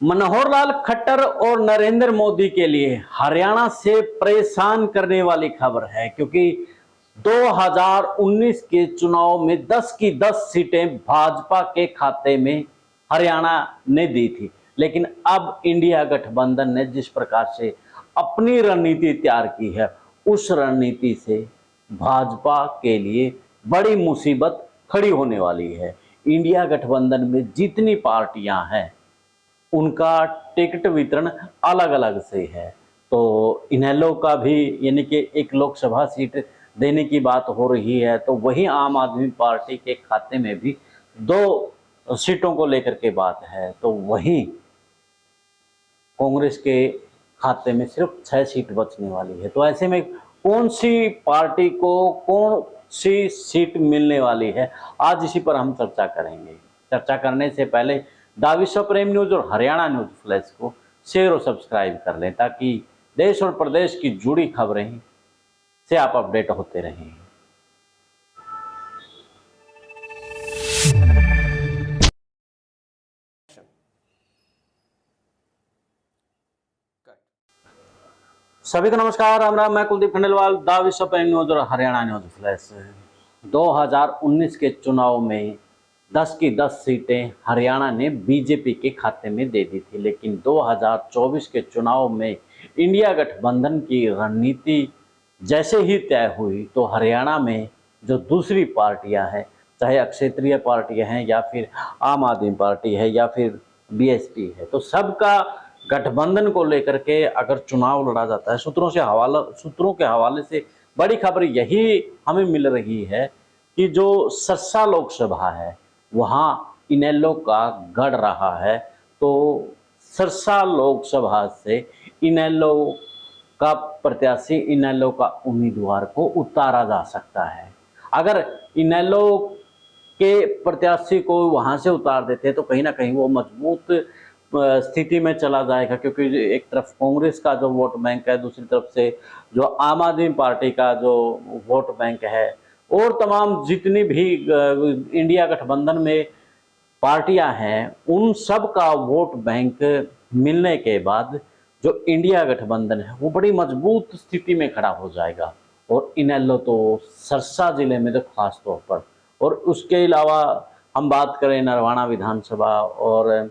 मनोहर लाल खट्टर और नरेंद्र मोदी के लिए हरियाणा से परेशान करने वाली खबर है, क्योंकि 2019 के चुनाव में 10 की 10 सीटें भाजपा के खाते में हरियाणा ने दी थी। लेकिन अब इंडिया गठबंधन ने जिस प्रकार से अपनी रणनीति तैयार की है, उस रणनीति से भाजपा के लिए बड़ी मुसीबत खड़ी होने वाली है। इंडिया गठबंधन में जितनी पार्टियां हैं, उनका टिकट वितरण अलग अलग से है। तो इनेलो का भी यानी कि एक लोकसभा सीट देने की बात हो रही है, तो वही आम आदमी पार्टी के खाते में भी 2 सीटों को लेकर के बात है। तो वहीं कांग्रेस के खाते में सिर्फ 6 सीट बचने वाली है। तो ऐसे में कौन सी पार्टी को कौन सी सीट मिलने वाली है, आज इसी पर हम चर्चा करेंगे। चर्चा करने से पहले द विश्व प्रेम न्यूज और हरियाणा न्यूज फ्लैश को शेयर और सब्सक्राइब कर लें, ताकि देश और प्रदेश की जुड़ी खबरें से आप अपडेट होते रहें। सभी को नमस्कार, राम राम। मैं कुलदीप खंडेलवाल, द विश्व प्रेम न्यूज और हरियाणा न्यूज फ्लैश। 2019 के चुनाव में 10 की 10 सीटें हरियाणा ने बीजेपी के खाते में दे दी थी, लेकिन 2024 के चुनाव में इंडिया गठबंधन की रणनीति जैसे ही तय हुई, तो हरियाणा में जो दूसरी पार्टियां हैं, चाहे क्षेत्रीय पार्टियां हैं या फिर आम आदमी पार्टी है या फिर बीएसपी है, तो सबका गठबंधन को लेकर के अगर चुनाव लड़ा जाता है, सूत्रों के हवाले से बड़ी खबर यही हमें मिल रही है कि जो सरसा लोकसभा है, वहाँ इनेलो का गढ़ रहा है। तो सरसा लोकसभा से इनेलो का प्रत्याशी, इनेलो का उम्मीदवार को उतारा जा सकता है। अगर इनेलो के प्रत्याशी को वहां से उतार देते तो कहीं ना कहीं वो मजबूत स्थिति में चला जाएगा, क्योंकि एक तरफ कांग्रेस का जो वोट बैंक है, दूसरी तरफ से जो आम आदमी पार्टी का जो वोट बैंक है, और तमाम जितनी भी इंडिया गठबंधन में पार्टियां हैं, उन सब का वोट बैंक मिलने के बाद जो इंडिया गठबंधन है वो बड़ी मजबूत स्थिति में खड़ा हो जाएगा। और इनेलो तो सरसा जिले में तो खास तौर पर, और उसके अलावा हम बात करें नरवाना विधानसभा और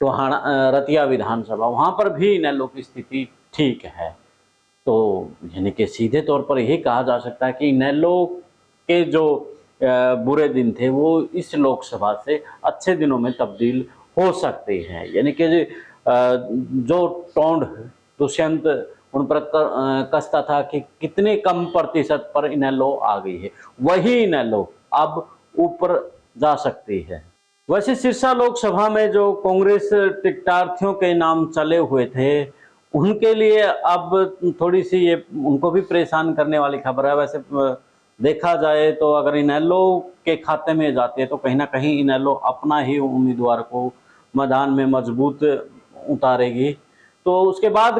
टोहाना रतिया विधानसभा, वहाँ पर भी इनेलो की स्थिति ठीक है। तो यानी कि सीधे तौर पर यही कहा जा सकता है कि इनेलो के जो बुरे दिन थे वो इस लोकसभा से अच्छे दिनों में तब्दील हो सकते हैं। यानी कि जो टोंड दुष्यंत उन पर कसता था कि कितने कम प्रतिशत पर इनेलो आ गई है, वही इनेलो अब ऊपर जा सकती है। वैसे सिरसा लोकसभा में जो कांग्रेस टिकटार्थियों के नाम चले हुए थे, उनके लिए अब थोड़ी सी ये उनको भी परेशान करने वाली खबर है। वैसे देखा जाए तो अगर इनेलो के खाते में जाती है, तो कहीं ना कहीं इनेलो अपना ही उम्मीदवार को मैदान में मजबूत उतारेगी। तो उसके बाद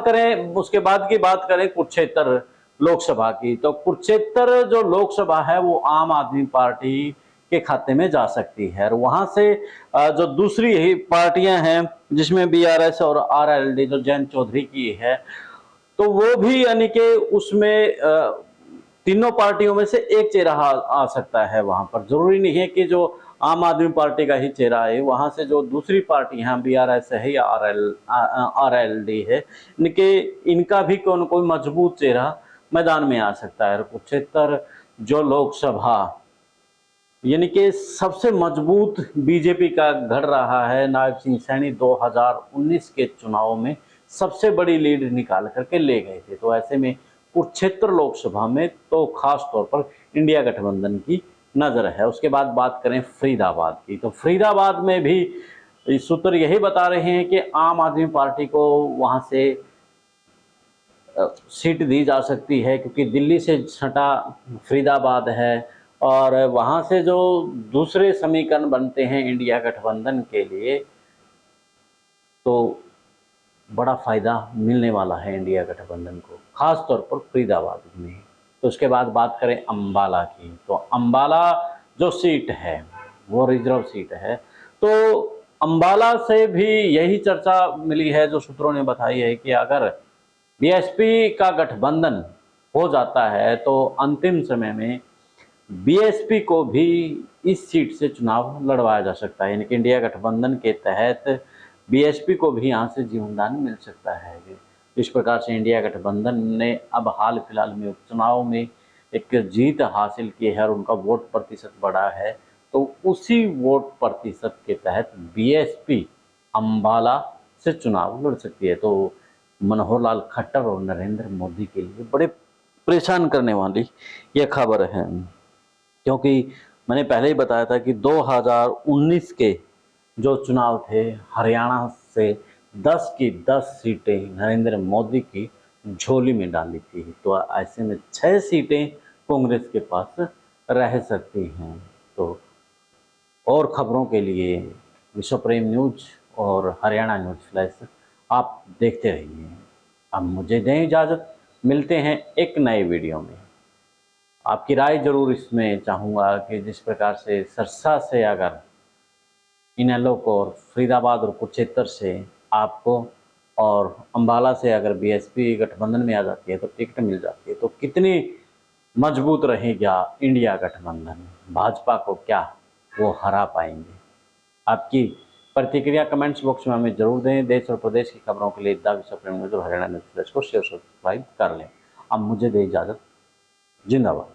की बात करें कुरुक्षेत्र लोकसभा की, तो कुरुक्षेत्र जो लोकसभा है वो आम आदमी पार्टी के खाते में जा सकती है। और वहां से जो दूसरी ही पार्टियां हैं, जिसमें बीआरएस और आरएलडी जो जयंत चौधरी की है, तो वो भी यानी कि उसमें तीनों पार्टियों में से एक चेहरा आ सकता है। वहां पर जरूरी नहीं है कि जो आम आदमी पार्टी का ही चेहरा है, वहां से जो दूसरी पार्टी है, बीआरएस है या आरएलडी है, इनका भी कोई न कोई मजबूत चेहरा मैदान में आ सकता है। कुरुक्षेत्र जो लोकसभा यानी कि सबसे मजबूत बीजेपी का गढ़ रहा है। नायब सिंह सैनी 2019 के चुनाव में सबसे बड़ी लीड निकाल करके ले गए थे। तो ऐसे में कुरुक्षेत्र लोकसभा में तो खास तौर पर इंडिया गठबंधन की नजर है। उसके बाद बात करें फरीदाबाद की, तो फरीदाबाद में भी सूत्र यही बता रहे हैं कि आम आदमी पार्टी को वहां से सीट दी जा सकती है, क्योंकि दिल्ली से सटा फरीदाबाद है और वहाँ से जो दूसरे समीकरण बनते हैं इंडिया गठबंधन के लिए, तो बड़ा फायदा मिलने वाला है इंडिया गठबंधन को, खास तौर पर फरीदाबाद में। तो उसके बाद बात करें अंबाला की, तो अंबाला जो सीट है वो रिजर्व सीट है। तो अंबाला से भी यही चर्चा मिली है, जो सूत्रों ने बताई है कि अगर बीएसपी का गठबंधन हो जाता है तो अंतिम समय में बीएसपी को भी इस सीट से चुनाव लड़वाया जा सकता है, यानी कि इंडिया गठबंधन के तहत बीएसपी को भी यहाँ से जीवनदान मिल सकता है। इस प्रकार से इंडिया गठबंधन ने अब हाल फिलहाल में उपचुनाव में एक जीत हासिल की है और उनका वोट प्रतिशत बढ़ा है, तो उसी वोट प्रतिशत के तहत बीएसपी अंबाला से चुनाव लड़ सकती है। तो मनोहर लाल खट्टर और नरेंद्र मोदी के लिए बड़े परेशान करने वाली ये खबर है, क्योंकि मैंने पहले ही बताया था कि 2019 के जो चुनाव थे, हरियाणा से 10 की 10 सीटें नरेंद्र मोदी की झोली में डाली थी, तो ऐसे में 6 सीटें कांग्रेस के पास रह सकती हैं। तो और खबरों के लिए विश्व प्रेम न्यूज और हरियाणा न्यूज फ्लैश आप देखते रहिए। अब मुझे दें इजाज़त, मिलते हैं एक नए वीडियो में। आपकी राय जरूर इसमें चाहूँगा कि जिस प्रकार से सरसा से अगर इनेलो को और फरीदाबाद और कुरुक्षेत्र से आपको और अंबाला से अगर बीएसपी गठबंधन में आ जाती है तो टिकट मिल जाती है, तो कितनी मजबूत रहेगा इंडिया गठबंधन, भाजपा को क्या वो हरा पाएंगे। आपकी प्रतिक्रिया कमेंट्स बॉक्स में हमें जरूर दें। देश और प्रदेश की खबरों के लिए द विश्व प्रेम न्यूज और हरियाणा न्यूज फ्लैश को शेयर सब्सक्राइब कर लें। अब मुझे दें इजाज़त, जिंदाबाद।